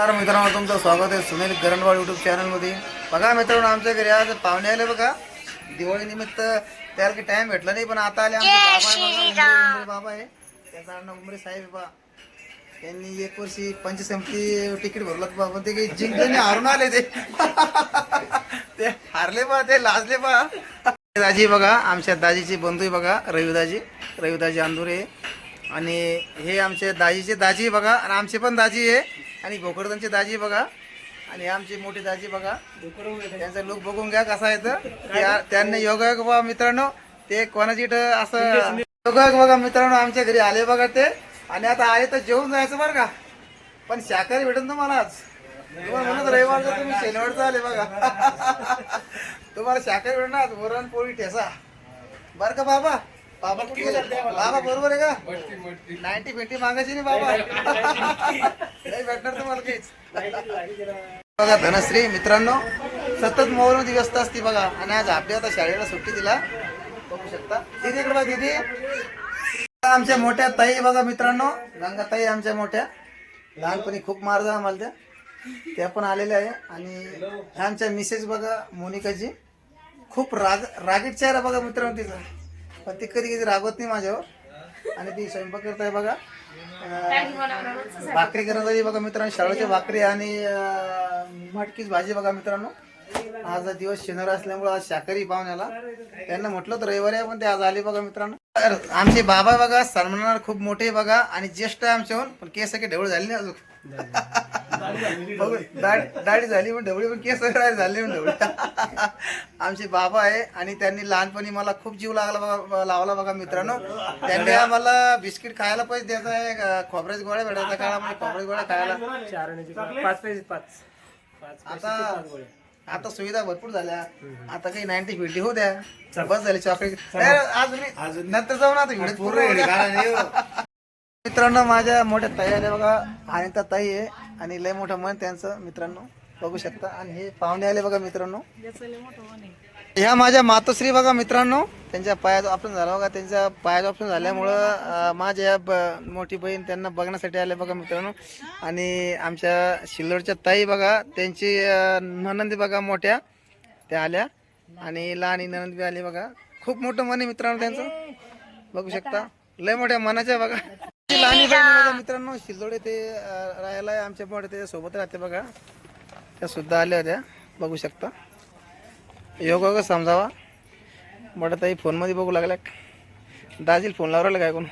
तर मित्रांनो तुमचं स्वागत आहे सुनील गरणवाड यूट्यूब चॅनलमध्ये. बघा मित्रांनो आमच्या घरी आज पाहुणे आले बघा. दिवाळी निमित्त त्याला काही टाइम भेटला नाही, पण आता आले आमचे बाबा आहे. त्याचा नाव उमरे साहेब बा. त्यांनी एक वर्षी पंचसंपती तिकीट भरलं बाबा, ते काही जिंकले नाही, हारून आले ते हारले बा, ते लाजले बा. दाजी बघा, आमच्या दाजीची बंधू बघा, रविदाजी अंदुरे. आणि हे आमचे दाजीचे दाजी बघा, आणि आमचे पण दाजी आहे, आणि भोकरदनचे दाजी बघा, आणि आमची मोठी दाजी बघा. त्यांचा लुक बघून घ्या कसा आहे तर. त्यांनी योगायोग बघा मित्रांनो, ते कोणाची असं योगायोग बघा मित्रांनो आमच्या घरी आले बघा ते. आणि आता आले तर जेवून जायचं बरं का, पण शाकाहारी भेटेल तुम्हाला आज. तुम्हाला म्हणत रविवारचं तुम्ही शनिवारचं आले बघा. तुम्हाला शाकाहारी भेटेल ना आज, वरण पोळी ठेसा बरं का बाबा. बाबा कुठे गेले? बाबा बरोबर आहे का? 90-50 मागायची नाही बाबा. नाही भेटणार तुम्हाला काहीच. बघा धनश्री मित्रांनो सतत मोबाईल मध्ये व्यस्त असते बघा, आणि आज आपल्या आता शाळेला सुट्टी दिला, बघू शकता. दीदी इकडे बघा, दीदी आमच्या मोठ्या ताई बघा मित्रांनो, गंगा ताई आमच्या मोठ्या, लहानपणी खूप मारजा आम्हाला त्या पण आलेल्या आहे. आणि आमच्या मिसेस बघा मोनिकाजी, खूप रागीट चेहरा बघा मित्रांनो तिचा, पण ती कधी कधी रागवत नाही माझ्यावर. आणि ती स्वयंपाक करत आहे बघा, भाकरी करत आहे बघा मित्रांनो, शाळेची भाकरी आणि मटकीच भाजी बघा मित्रांनो. आज दिवस शनिवार असल्यामुळे आज शाकाहारी पाहुण्याला त्यांना म्हटलं तर रविवारी आहे, पण ते आज आले बघा मित्रांनो. आमचे बाबा बघा सन्मानाला खूप मोठे बघा, आणि ज्येष्ठ आहे आमच्याहून, पण केस काही ढवळ झाली नाही अजून. दाढी झाली पण ढवळी, पण केस झाले पण ढवळी. आमचे बाबा आहे, आणि त्यांनी लहानपणी मला खूप जीव लावला बघा मित्रांनो. त्यांनी आम्हाला बिस्किट खायला पैसे द्यायचा आहे, खोबऱ्याच्या गोळ्या भेटायचा काळामध्ये, खोबऱ्याच्या गोळ्या खायला. आता सुविधा भरपूर झाल्या, आता काही 90-50 होऊ द्या, बस झाली चॉकलेट. अजून नंतर जाऊ ना, आता पूर्ण. मित्रांनो माझ्या मोठ्या ताई आल्या बघा, आणि त्या ताई आहे, आणि लय मोठं मन त्यांचं मित्रांनो, बघू शकता. आणि हे पाहुणे आले बघा मित्रांनो, ह्या माझ्या मातोश्री बघा मित्रांनो, त्यांच्या पायाचं ऑपरेशन झालं बघा. त्यांच्या पायाचं ऑपरेशन झाल्यामुळं माझ्या मोठी बहीण त्यांना बघण्यासाठी आले बघा मित्रांनो. आणि आमच्या शिल्लोडच्या ताई बघा, त्यांची ननंदी बघा मोठ्या, त्या आल्या, आणि लहान ननंद बी आली बघा. खूप मोठं मन आहे मित्रांनो त्यांचं, बघू शकता, लय मोठ्या मनाच्या बघा. लहानी बहीण बघा मित्रांनो, शिल्लोडे ते राहायला आमच्या मोठे त्याच्या सोबत राहते बघा, त्या सुद्धा आल्या होत्या, बघू शकता. योग समजावा. मोठ्या ताई फोनमध्ये बघू लागल्या, दाजीला फोन लावला काय कोण.